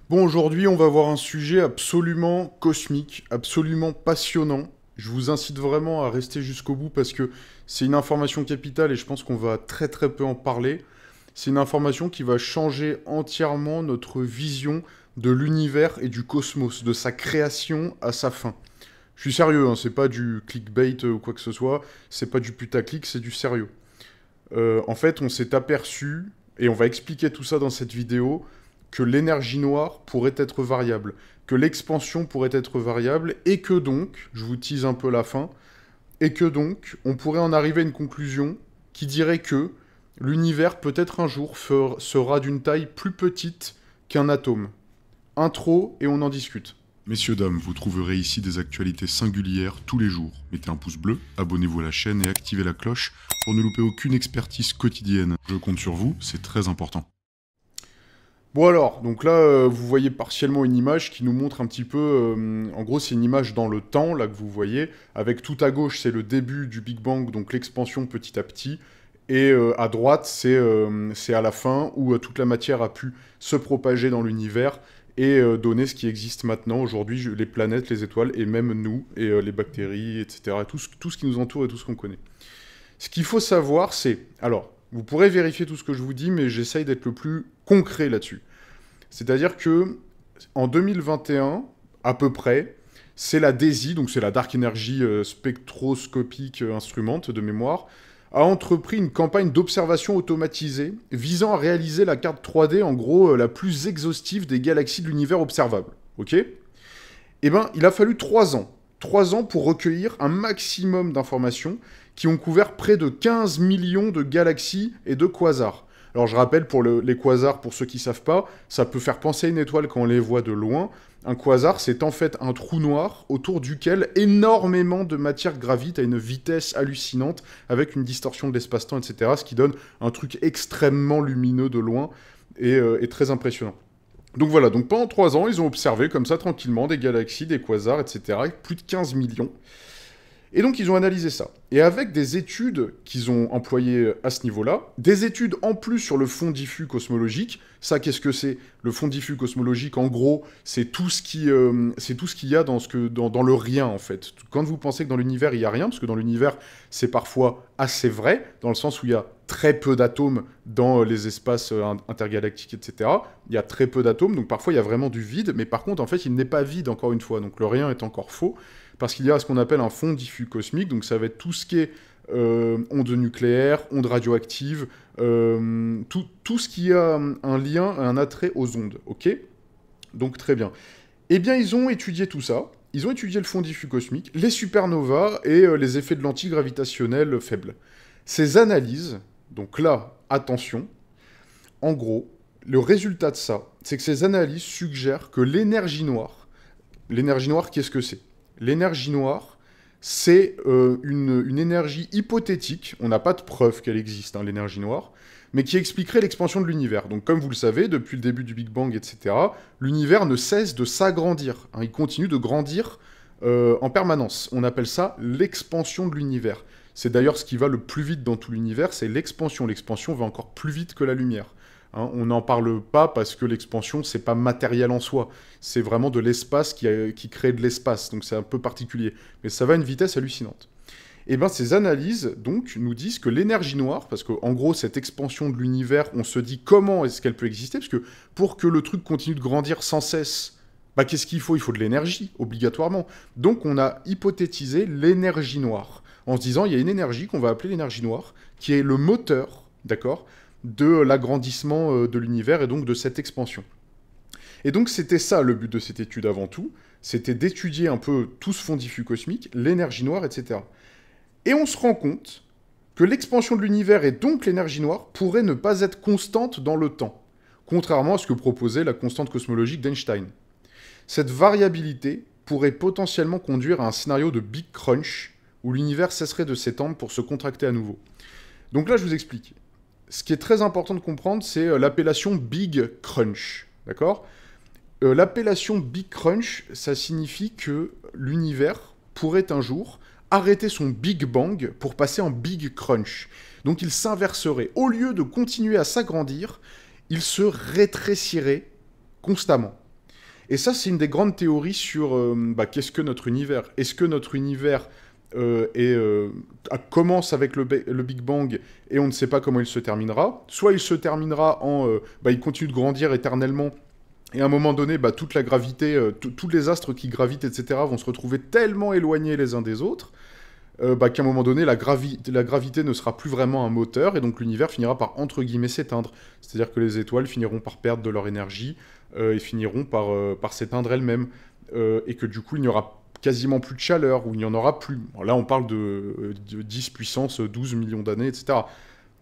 Bon, aujourd'hui, on va voir un sujet absolument cosmique, absolument passionnant. Je vous incite vraiment à rester jusqu'au bout parce que c'est une information capitale et je pense qu'on va très très peu en parler. C'est une information qui va changer entièrement notre vision de l'univers et du cosmos, de sa création à sa fin. Je suis sérieux, hein, c'est pas du clickbait ou quoi que ce soit, c'est pas du putaclic, c'est du sérieux. En fait, on s'est aperçu, et on va expliquer tout ça dans cette vidéo, que l'énergie noire pourrait être variable, que l'expansion pourrait être variable, et que donc, je vous tease un peu la fin, et que donc, on pourrait en arriver à une conclusion qui dirait que l'univers peut-être un jour sera d'une taille plus petite qu'un atome. Intro, et on en discute. Messieurs, dames, vous trouverez ici des actualités singulières tous les jours. Mettez un pouce bleu, abonnez-vous à la chaîne et activez la cloche pour ne louper aucune expertise quotidienne. Je compte sur vous, c'est très important. Bon alors, donc là, vous voyez partiellement une image qui nous montre un petit peu... en gros, c'est une image dans le temps, là, que vous voyez. Avec tout à gauche, c'est le début du Big Bang, donc l'expansion petit à petit. Et à droite, c'est à la fin, où toute la matière a pu se propager dans l'univers et donner ce qui existe maintenant, aujourd'hui, les planètes, les étoiles, et même nous, et les bactéries, etc. Tout ce qui nous entoure et tout ce qu'on connaît. Ce qu'il faut savoir, c'est... Alors, vous pourrez vérifier tout ce que je vous dis, mais j'essaye d'être le plus concret là-dessus. C'est-à-dire que en 2021, à peu près, c'est la DESI, donc c'est la Dark Energy Spectroscopic Instrument de mémoire, a entrepris une campagne d'observation automatisée visant à réaliser la carte 3D, en gros, la plus exhaustive des galaxies de l'univers observable. Ok? Eh bien, il a fallu 3 ans. 3 ans pour recueillir un maximum d'informations qui ont couvert près de 15 millions de galaxies et de quasars. Alors je rappelle, pour les quasars, pour ceux qui ne savent pas, ça peut faire penser à une étoile quand on les voit de loin. Un quasar, c'est en fait un trou noir autour duquel énormément de matière gravite à une vitesse hallucinante, avec une distorsion de l'espace-temps, etc., ce qui donne un truc extrêmement lumineux de loin et très impressionnant. Donc voilà, donc pendant 3 ans, ils ont observé comme ça tranquillement des galaxies, des quasars, etc., avec plus de 15 millions. Et donc ils ont analysé ça. Et avec des études qu'ils ont employées à ce niveau-là, des études en plus sur le fond diffus cosmologique. Ça, qu'est-ce que c'est? Le fond diffus cosmologique, en gros, c'est tout ce qu'il y a dans le rien, en fait. Quand vous pensez que dans l'univers, il n'y a rien, parce que dans l'univers, c'est parfois assez vrai, dans le sens où il y a très peu d'atomes dans les espaces intergalactiques, etc. Il y a très peu d'atomes, donc parfois il y a vraiment du vide, mais par contre, en fait, il n'est pas vide, encore une fois. Donc le rien est encore faux, parce qu'il y a ce qu'on appelle un fond diffus cosmique, donc ça va être tout ce qui est ondes nucléaires, ondes radioactives, tout ce qui a un lien, un attrait aux ondes, ok? Donc très bien. Eh bien, ils ont étudié tout ça, ils ont étudié le fond diffus cosmique, les supernovas et les effets de lentilles gravitationnelles faibles. Ces analyses, donc là, attention, en gros, le résultat de ça, c'est que ces analyses suggèrent que l'énergie noire, qu'est-ce que c'est? L'énergie noire, c'est une énergie hypothétique, on n'a pas de preuve qu'elle existe, hein, l'énergie noire, mais qui expliquerait l'expansion de l'univers. Donc comme vous le savez, depuis le début du Big Bang, etc., l'univers ne cesse de s'agrandir, hein, il continue de grandir en permanence. On appelle ça l'expansion de l'univers. C'est d'ailleurs ce qui va le plus vite dans tout l'univers, c'est l'expansion. L'expansion va encore plus vite que la lumière. Hein, on n'en parle pas parce que l'expansion, c'est pas matériel en soi. C'est vraiment de l'espace qui crée de l'espace, donc c'est un peu particulier. Mais ça va à une vitesse hallucinante. Et bien ces analyses, donc, nous disent que l'énergie noire, parce qu'en gros, cette expansion de l'univers, on se dit comment est-ce qu'elle peut exister, parce que pour que le truc continue de grandir sans cesse, bah, qu'est-ce qu'il faut? Il faut de l'énergie, obligatoirement. Donc on a hypothétisé l'énergie noire, en se disant, il y a une énergie qu'on va appeler l'énergie noire, qui est le moteur, d'accord, de l'agrandissement de l'univers et donc de cette expansion. Et donc c'était ça le but de cette étude avant tout, c'était d'étudier un peu tout ce fond diffus cosmique, l'énergie noire, etc. Et on se rend compte que l'expansion de l'univers et donc l'énergie noire pourraient ne pas être constantes dans le temps, contrairement à ce que proposait la constante cosmologique d'Einstein. Cette variabilité pourrait potentiellement conduire à un scénario de Big Crunch, où l'univers cesserait de s'étendre pour se contracter à nouveau. Donc là, je vous explique. Ce qui est très important de comprendre, c'est l'appellation Big Crunch, d'accord? L'appellation Big Crunch, ça signifie que l'univers pourrait un jour arrêter son Big Bang pour passer en Big Crunch. Donc il s'inverserait. Au lieu de continuer à s'agrandir, il se rétrécirait constamment. Et ça, c'est une des grandes théories sur qu'est-ce que notre univers. Est-ce que notre univers commence avec le Big Bang et on ne sait pas comment il se terminera. Soit il se terminera il continue de grandir éternellement et à un moment donné, toute la gravité, tous les astres qui gravitent, etc., vont se retrouver tellement éloignés les uns des autres qu'à un moment donné, la gravité ne sera plus vraiment un moteur et donc l'univers finira par, entre guillemets, s'éteindre. C'est-à-dire que les étoiles finiront par perdre de leur énergie et finiront par s'éteindre elles-mêmes. Et que du coup, il n'y aura quasiment plus de chaleur, ou il n'y en aura plus. Alors là, on parle de 10 puissance 12 millions d'années, etc.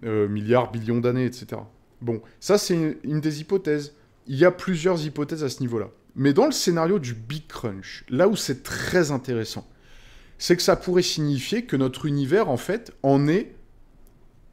Milliards, billions d'années, etc. Bon, ça, c'est une des hypothèses. Il y a plusieurs hypothèses à ce niveau-là. Mais dans le scénario du Big Crunch, là où c'est très intéressant, c'est que ça pourrait signifier que notre univers, en fait, en est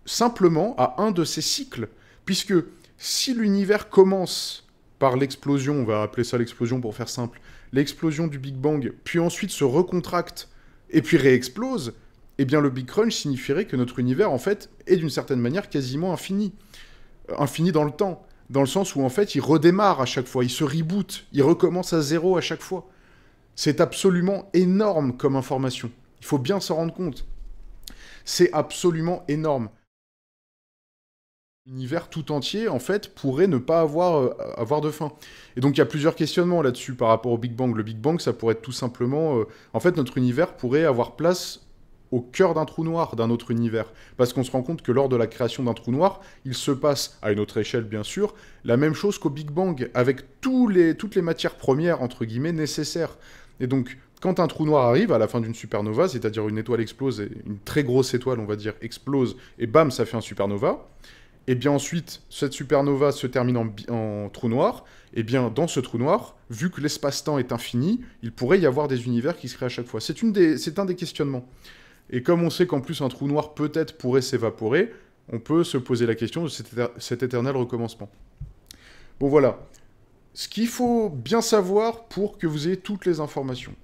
simplement à un de ces cycles. Puisque si l'univers commence par l'explosion, on va appeler ça l'explosion pour faire simple, l'explosion du Big Bang, puis ensuite se recontracte, et puis réexplose, eh bien le Big Crunch signifierait que notre univers, en fait, est d'une certaine manière quasiment infini. Infini dans le temps. Dans le sens où, en fait, il redémarre à chaque fois, il se reboot, il recommence à zéro à chaque fois. C'est absolument énorme comme information. Il faut bien s'en rendre compte. C'est absolument énorme. L'univers tout entier, en fait, pourrait ne pas avoir de fin. Et donc, il y a plusieurs questionnements là-dessus par rapport au Big Bang. Le Big Bang, ça pourrait être tout simplement... En fait, notre univers pourrait avoir place au cœur d'un trou noir, d'un autre univers. Parce qu'on se rend compte que lors de la création d'un trou noir, il se passe, à une autre échelle bien sûr, la même chose qu'au Big Bang, avec toutes les matières premières, entre guillemets, nécessaires. Et donc, quand un trou noir arrive, à la fin d'une supernova, c'est-à-dire une étoile explose, et une très grosse étoile, on va dire, explose, et bam, ça fait un supernova, et bien ensuite, cette supernova se termine en trou noir, et bien dans ce trou noir, vu que l'espace-temps est infini, il pourrait y avoir des univers qui se créent à chaque fois. C'est un des questionnements. Et comme on sait qu'en plus un trou noir peut-être pourrait s'évaporer, on peut se poser la question de cet éternel recommencement. Bon voilà. Ce qu'il faut bien savoir pour que vous ayez toutes les informations.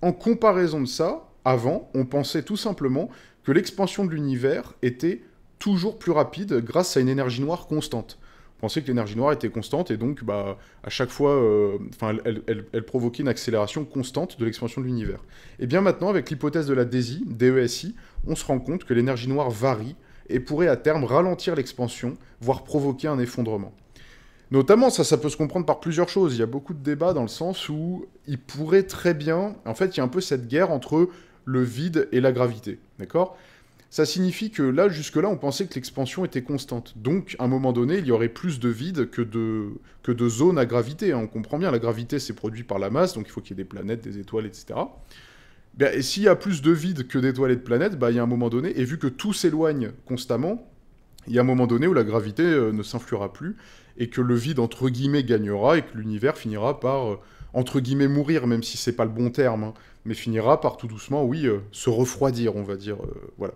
En comparaison de ça, avant, on pensait tout simplement que l'expansion de l'univers était toujours plus rapide grâce à une énergie noire constante. On pensait que l'énergie noire était constante et donc à chaque fois, elle provoquait une accélération constante de l'expansion de l'univers. Et bien maintenant, avec l'hypothèse de la DESI, on se rend compte que l'énergie noire varie et pourrait à terme ralentir l'expansion, voire provoquer un effondrement. Notamment, ça peut se comprendre par plusieurs choses. Il y a beaucoup de débats dans le sens où il pourrait très bien... En fait, il y a un peu cette guerre entre le vide et la gravité, d'accord ? Ça signifie que là, jusque-là, on pensait que l'expansion était constante. Donc, à un moment donné, il y aurait plus de vide que de zones à gravité. On comprend bien, la gravité, c'est produit par la masse, donc il faut qu'il y ait des planètes, des étoiles, etc. Et s'il y a plus de vide que d'étoiles et de planètes, il y a un moment donné, et vu que tout s'éloigne constamment, il y a un moment donné où la gravité ne s'influera plus, et que le vide, entre guillemets, gagnera, et que l'univers finira par, entre guillemets, mourir, même si c'est pas le bon terme, hein, mais finira par tout doucement, oui, se refroidir, on va dire, voilà.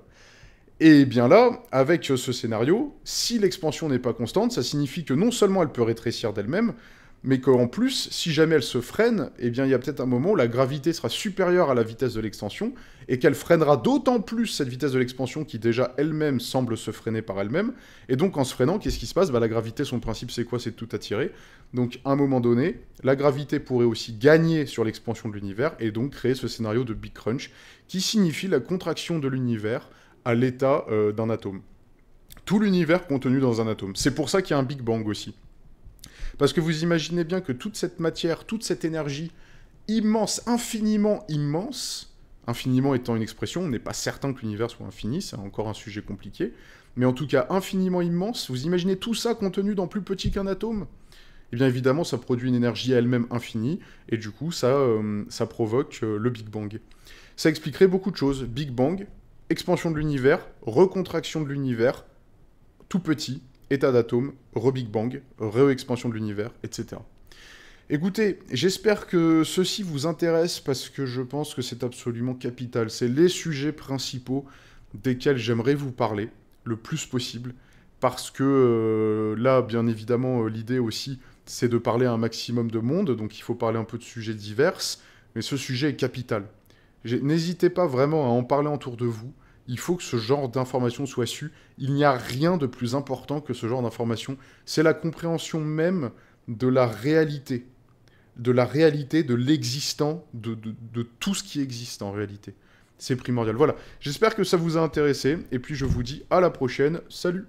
Et bien là, avec ce scénario, si l'expansion n'est pas constante, ça signifie que non seulement elle peut rétrécir d'elle-même, mais qu'en plus, si jamais elle se freine, eh bien il y a peut-être un moment où la gravité sera supérieure à la vitesse de l'extension, et qu'elle freinera d'autant plus cette vitesse de l'expansion qui déjà elle-même semble se freiner par elle-même, et donc en se freinant, qu'est-ce qui se passe ? La gravité, son principe c'est quoi ? C'est de tout attirer. Donc à un moment donné, la gravité pourrait aussi gagner sur l'expansion de l'univers, et donc créer ce scénario de Big Crunch, qui signifie la contraction de l'univers à l'état d'un atome. Tout l'univers contenu dans un atome. C'est pour ça qu'il y a un Big Bang aussi. Parce que vous imaginez bien que toute cette matière, toute cette énergie immense, infiniment immense, infiniment étant une expression, on n'est pas certain que l'univers soit infini, c'est encore un sujet compliqué, mais en tout cas infiniment immense, vous imaginez tout ça contenu dans plus petit qu'un atome ? Eh bien évidemment, ça produit une énergie elle-même infinie, et du coup, ça provoque le Big Bang. Ça expliquerait beaucoup de choses. Big Bang, expansion de l'univers, recontraction de l'univers, tout petit, état d'atome, re-Big Bang, re-expansion de l'univers, etc. Écoutez, j'espère que ceci vous intéresse parce que je pense que c'est absolument capital. C'est les sujets principaux desquels j'aimerais vous parler le plus possible parce que là, bien évidemment, l'idée aussi, c'est de parler à un maximum de monde, donc il faut parler un peu de sujets divers, mais ce sujet est capital. N'hésitez pas vraiment à en parler autour de vous. Il faut que ce genre d'information soit su. Il n'y a rien de plus important que ce genre d'information. C'est la compréhension même de la réalité. de la réalité, de l'existant, de tout ce qui existe en réalité. C'est primordial. Voilà, j'espère que ça vous a intéressé, et puis je vous dis à la prochaine. Salut!